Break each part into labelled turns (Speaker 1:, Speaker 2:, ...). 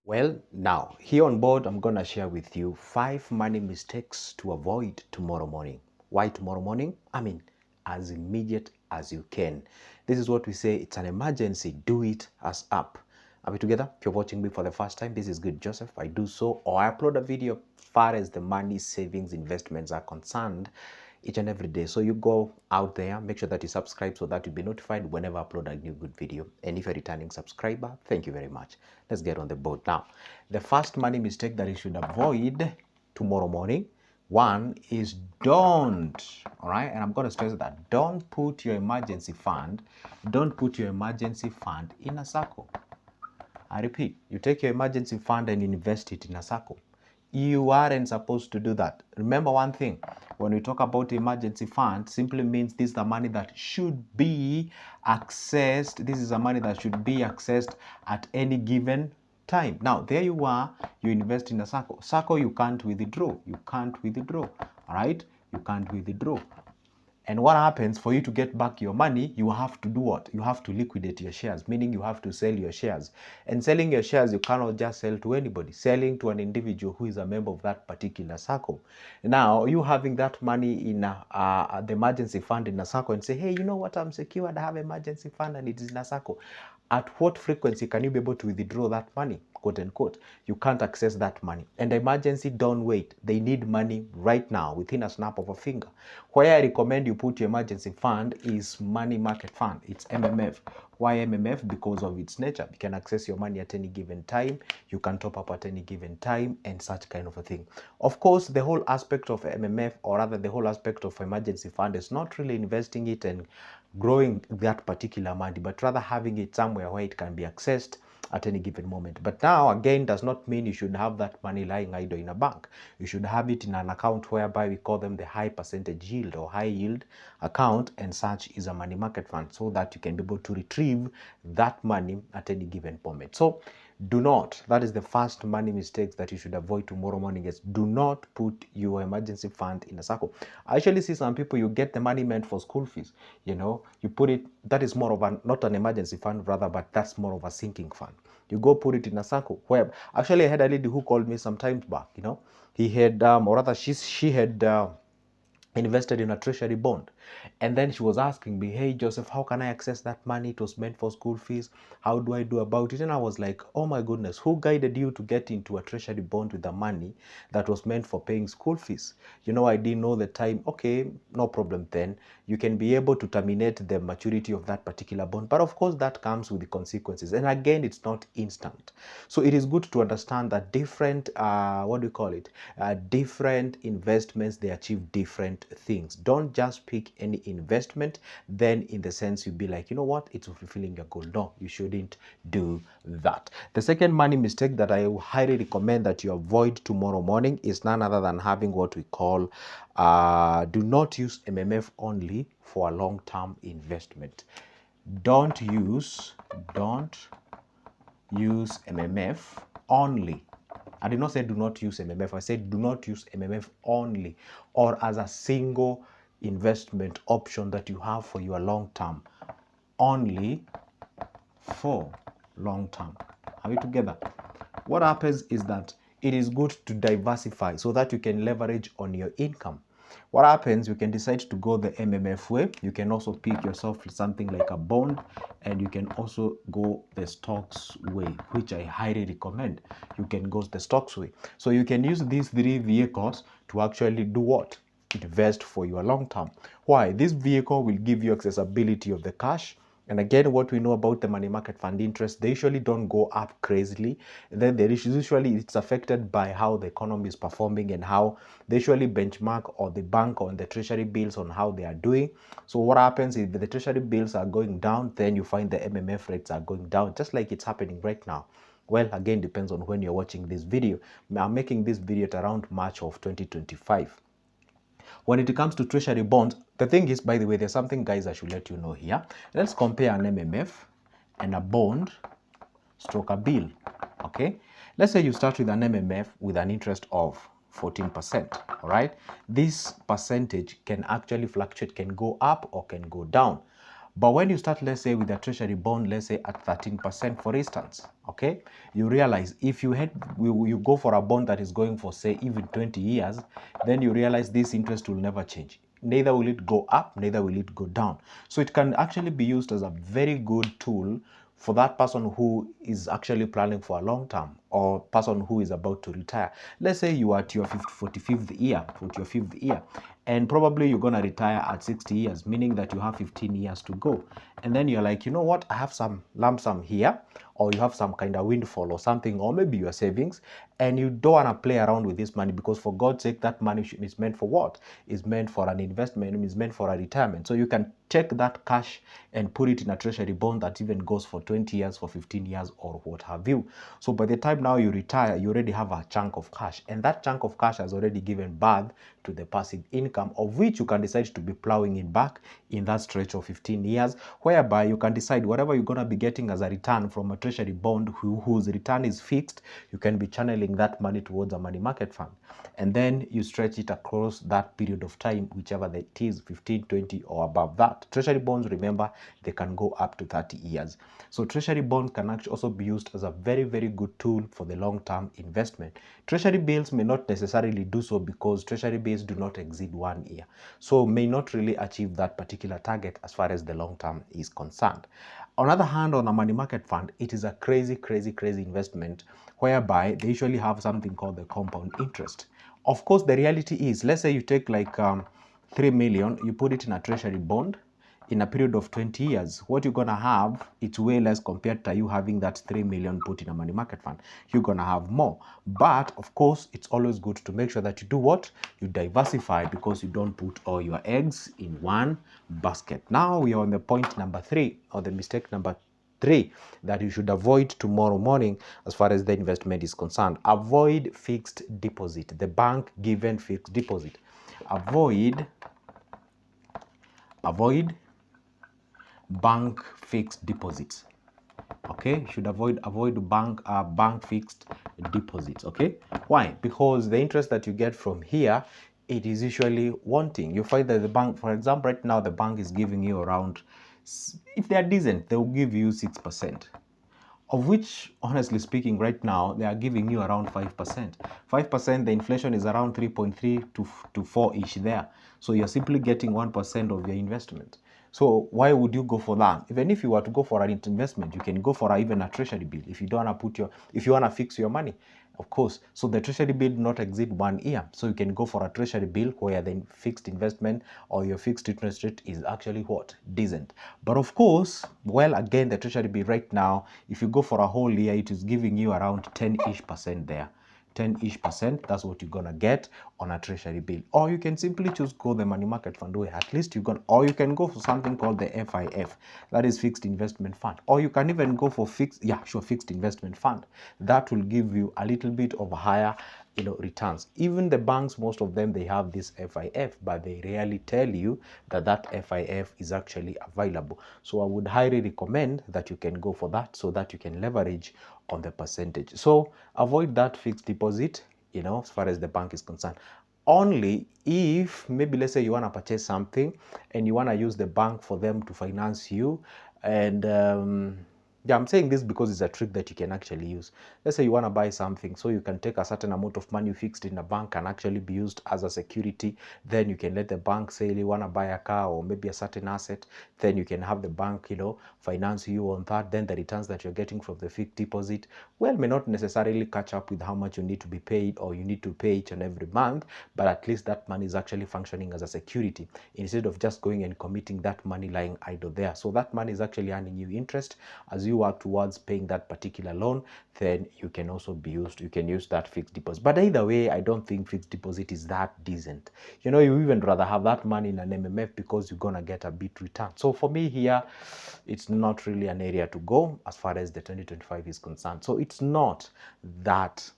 Speaker 1: Well, now here on board, I'm going to share with you 5 money mistakes to avoid tomorrow morning. Why tomorrow morning? I mean, as immediate as you can. This is what we say, it's an emergency. Do it as up. Are we together? If you're watching me for the first time, this is good, Joseph. I do so, or I upload a video far as the money savings investments are concerned each and every day. So you go out there, make sure that you subscribe so that you'll be notified whenever I upload a new good video. And if you're a returning subscriber, thank you very much. Let's get on the board now. The first money mistake that you should avoid tomorrow morning, one is don't, all right, and I'm going to stress that, don't put your emergency fund in a circle. I repeat, you take your emergency fund and invest it in a circle. You aren't supposed to do that. Remember one thing, when we talk about emergency fund, simply means this is the money that should be accessed. This is the money that should be accessed at any given time. Now, there you are, you invest in a circle. Circle, you can't withdraw. All right? You can't withdraw. And what happens for you to get back your money, you have to do what? You have to liquidate your shares, meaning you have to sell your shares. And selling your shares, you cannot just sell to anybody. Selling to an individual who is a member of that particular circle. Now, you having that money in the emergency fund in a circle and say, hey, you know what? I'm secured. I have emergency fund and it is in a circle. At what frequency can you be able to withdraw that money? Quote unquote. You can't access that money. And the emergency don't wait. They need money right now within a snap of a finger. Where I recommend you put your emergency fund is money market fund. It's MMF. Why MMF? Because of its nature. You can access your money at any given time. You can top up at any given time and such kind of a thing. Of course, the whole aspect of MMF, or rather the whole aspect of emergency fund, is not really investing it and growing that particular money, but rather having it somewhere where it can be accessed at any given moment. But now, again, does not mean you should have that money lying idle in a bank. You should have it in an account whereby we call them the high percentage yield or high yield account, and such is a money market fund, so that you can be able to retrieve that money at any given moment. So do not, that is the first money mistakes that you should avoid tomorrow morning, is do not put your emergency fund in a circle. I actually see some people, you get the money meant for school fees, you put it, that is more of a, not an emergency fund rather, but that's more of a sinking fund. You go put it in a circle where, actually I had a lady who called me some time back, he had, or rather she had invested in a treasury bond, and then she was asking me, hey Joseph, how can I access that money? It was meant for school fees. How do I do about it? And I was like, oh my goodness, who guided you to get into a treasury bond with the money that was meant for paying school fees? I didn't know the time. Okay, no problem. Then you can be able to terminate the maturity of that particular bond, but of course that comes with the consequences, and again, it's not instant. So it is good to understand that different different investments, they achieve different things. Don't just pick any investment, then in the sense you'll be like, you know what, it's fulfilling your goal. No, you shouldn't do that. The second money mistake that I highly recommend that you avoid tomorrow morning is none other than having what we call do not use MMF only for a long-term investment. Don't use MMF only. I did not say do not use MMF. I said do not use MMF only, or as a single investment option that you have for your long term. Only for long term. Are we together? What happens is that it is good to diversify so that you can leverage on your income. What happens, you can decide to go the MMF way. You can also pick yourself something like a bond, and you can also go the stocks way, which I highly recommend. You can go the stocks way. So you can use these three vehicles to actually do what? Invest for your long term. Why? This vehicle will give you accessibility of the cash. And again, what we know about the money market fund interest, they usually don't go up crazily. Then there is usually, it's affected by how the economy is performing and how they usually benchmark, or the bank on the treasury bills on how they are doing. So what happens if the treasury bills are going down, then you find the MMF rates are going down, just like it's happening right now. Well, again, depends on when you're watching this video. I'm making this video at around March of 2025. When it comes to treasury bonds, the thing is, by the way, there's something, guys, I should let you know here. Let's compare an MMF and a bond stroke a bill. Okay, let's say you start with an MMF with an interest of 14%. All right, this percentage can actually fluctuate, can go up or can go down. But when you start, let's say with a treasury bond, let's say at 13%, for instance, okay, you realize if you go for a bond that is going for, say, even 20 years, then you realize this interest will never change. Neither will it go up, neither will it go down. So it can actually be used as a very good tool for that person who is actually planning for a long term, or person who is about to retire. Let's say you are at your 45th year, and probably you're going to retire at 60 years, meaning that you have 15 years to go. And then you're like, you know what, I have some lump sum here, or you have some kind of windfall or something, or maybe your savings, and you don't want to play around with this money, because for God's sake, that money is meant for what? It's meant for an investment, it's meant for a retirement. So you can take that cash and put it in a treasury bond that even goes for 20 years, for 15 years, or what have you. So by the time now you retire, you already have a chunk of cash, and that chunk of cash has already given birth to the passive income, of which you can decide to be plowing it back in that stretch of 15 years, whereby you can decide whatever you're going to be getting as a return from a treasury bond whose return is fixed, you can be channeling that money towards a money market fund. And then you stretch it across that period of time, whichever that is, 15, 20, or above that. Treasury bonds, remember, they can go up to 30 years. So treasury bond can actually also be used as a very, very good tool for the long-term investment. Treasury bills may not necessarily do so, because treasury bills do not exceed 1 year. So may not really achieve that particular target as far as the long term is concerned. On the other hand, on a money market fund, it is a crazy, crazy, crazy investment, whereby they usually have something called the compound interest. Of course, the reality is, let's say you take like 3 million, you put it in a treasury bond in a period of 20 years, what you're going to have, it's way less compared to you having that 3 million put in a money market fund. You're going to have more. But of course, it's always good to make sure that you do what? You diversify, because you don't put all your eggs in one basket. Now we are on the point number 3, or the mistake number 3, that you should avoid tomorrow morning as far as the investment is concerned. Avoid fixed deposit, the bank given fixed deposit. Avoid bank fixed deposits. Okay, you should avoid bank fixed deposits. Okay, why? Because the interest that you get from here, it is usually wanting. You find that the bank, for example, right now the bank is giving you around, if they are decent, they will give you 6%. Of which, honestly speaking, right now they are giving you around 5%. 5%, the inflation is around 3.3 to 4-ish there. So you're simply getting 1% of your investment. So why would you go for that? Even if you were to go for an investment, you can go for even a treasury bill if you don't want to if you want to fix your money, of course. So the treasury bill do not exceed 1 year. So you can go for a treasury bill where the fixed investment or your fixed interest rate is actually what? Decent. But of course, well, again, the treasury bill right now, if you go for a whole year, it is giving you around 10-ish% there. 10-ish%, that's what you're gonna get on a treasury bill. Or you can simply choose go the money market fund way. At least or you can go for something called the FIF, that is fixed investment fund. Or you can even go for fixed investment fund. That will give you a little bit of higher returns. Even the banks, most of them, they have this FIF, but they rarely tell you that that FIF is actually available. So I would highly recommend that you can go for that, so that you can leverage on the percentage. So avoid that fixed deposit, as far as the bank is concerned. Only if maybe, let's say, you want to purchase something and you want to use the bank for them to finance you, and yeah, I'm saying this because it's a trick that you can actually use. Let's say you want to buy something, so you can take a certain amount of money fixed in a bank and actually be used as a security. Then you can let the bank say you want to buy a car or maybe a certain asset. Then you can have the bank, finance you on that. Then the returns that you're getting from the fixed deposit, well, may not necessarily catch up with how much you need to be paid or you need to pay each and every month, but at least that money is actually functioning as a security instead of just going and committing that money lying idle there. So that money is actually earning you interest as you work towards paying that particular loan. Then you can also you can use that fixed deposit. But either way, I don't think fixed deposit is that decent. You even rather have that money in an MMF because you're gonna get a bit return. So for me here, it's not really an area to go as far as the 2025 is concerned. So it's not that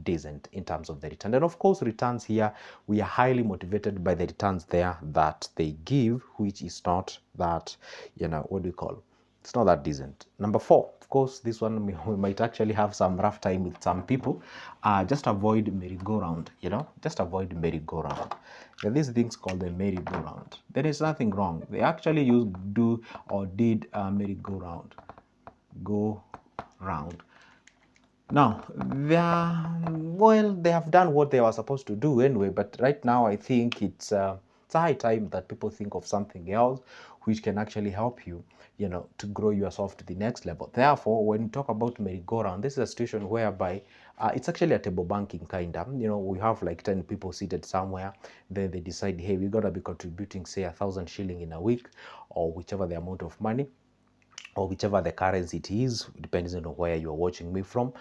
Speaker 1: decent in terms of the return. And of course, returns here, we are highly motivated by the returns there that they give, which is not that, what do you call, It's not that decent. Number 4, of course, this one we might actually have some rough time with some people. Just avoid merry-go-round, just avoid merry-go-round. There are these things called the merry-go-round. There is nothing wrong. They actually did merry-go-round. Go round. Now, they have done what they were supposed to do anyway, but right now I think it's high time that people think of something else which can actually help you, to grow yourself to the next level. Therefore, when you talk about merry-go-round, this is a situation whereby it's actually a table banking kind of, we have like 10 people seated somewhere, then they decide, hey, we're going to be contributing, say, 1,000 shilling in a week, or whichever the amount of money, or whichever the currency it is, depends on where you're watching me from.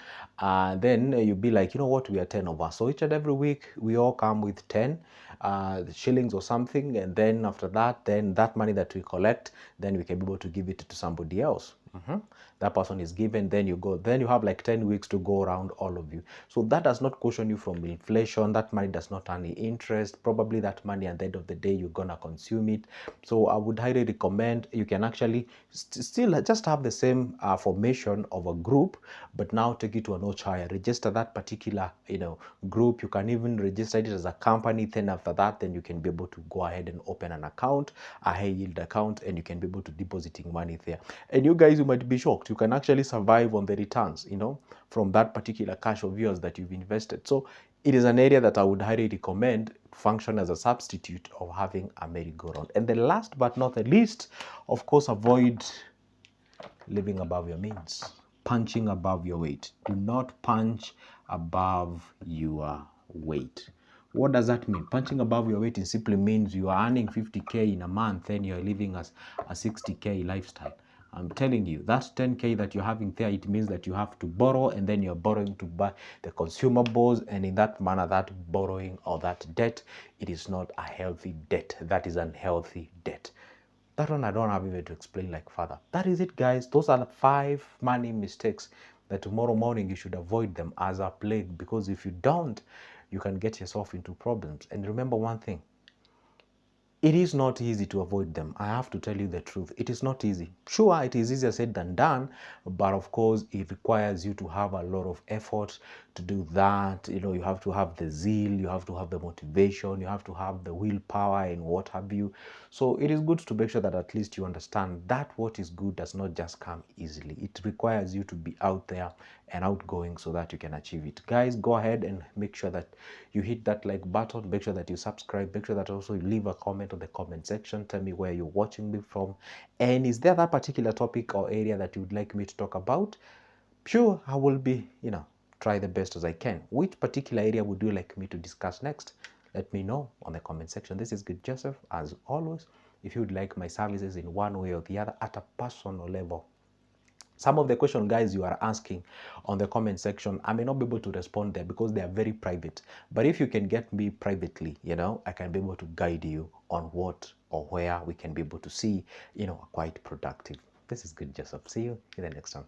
Speaker 1: Then you'll be like, you know what, we are 10 of us. So each and every week, we all come with 10 shillings or something. And then after that, then that money that we collect, then we can be able to give it to somebody else. That person is given, then you have like 10 weeks to go around, all of you. So that does not cushion you from inflation. That money does not earn any interest. Probably that money at the end of the day, you're gonna consume it. So I would highly recommend, you can actually still just have the same formation of a group, but now take it to a notch higher. Register that particular group. You can even register it as a company. Then after that, then you can be able to go ahead and open an account, a high yield account, and you can be able to depositing money there. And you guys, you might be shocked, you can actually survive on the returns, from that particular cash of yours that you've invested. So it is an area that I would highly recommend function as a substitute of having a merry-go-round. And the last but not the least, of course, avoid living above your means, punching above your weight. Do not punch above your weight. What does that mean? Punching above your weight, it simply means you are earning 50K in a month and you're living as a 60K lifestyle. I'm telling you, that 10K that you're having there, it means that you have to borrow, and then you're borrowing to buy the consumables, and in that manner, that borrowing or that debt, it is not a healthy debt. That is unhealthy debt. That one I don't have even to explain like further. That is it, guys. Those are the 5 money mistakes that tomorrow morning you should avoid them as a plague, because if you don't, you can get yourself into problems. And remember one thing, it is not easy to avoid them. I have to tell you the truth. It is not easy. Sure, it is easier said than done, but of course, it requires you to have a lot of effort to do that. You have to have the zeal, you have to have the motivation, you have to have the willpower and what have you. So it is good to make sure that at least you understand that what is good does not just come easily. It requires you to be out there and outgoing so that you can achieve it. Guys, go ahead and make sure that you hit that like button, make sure that you subscribe, make sure that also you leave a comment on the comment section. Tell me where you're watching me from, and is there that particular topic or area that you would like me to talk about? Sure, I will be, try the best as I can. Which particular area would you like me to discuss next? Let me know on the comment section. This is Good Joseph, as always. If you would like my services in one way or the other at a personal level, some of the question, guys, you are asking on the comment section, I may not be able to respond there because they are very private. But if you can get me privately, I can be able to guide you on what or where we can be able to see, quite productive. This is Good Joseph. See you in the next one.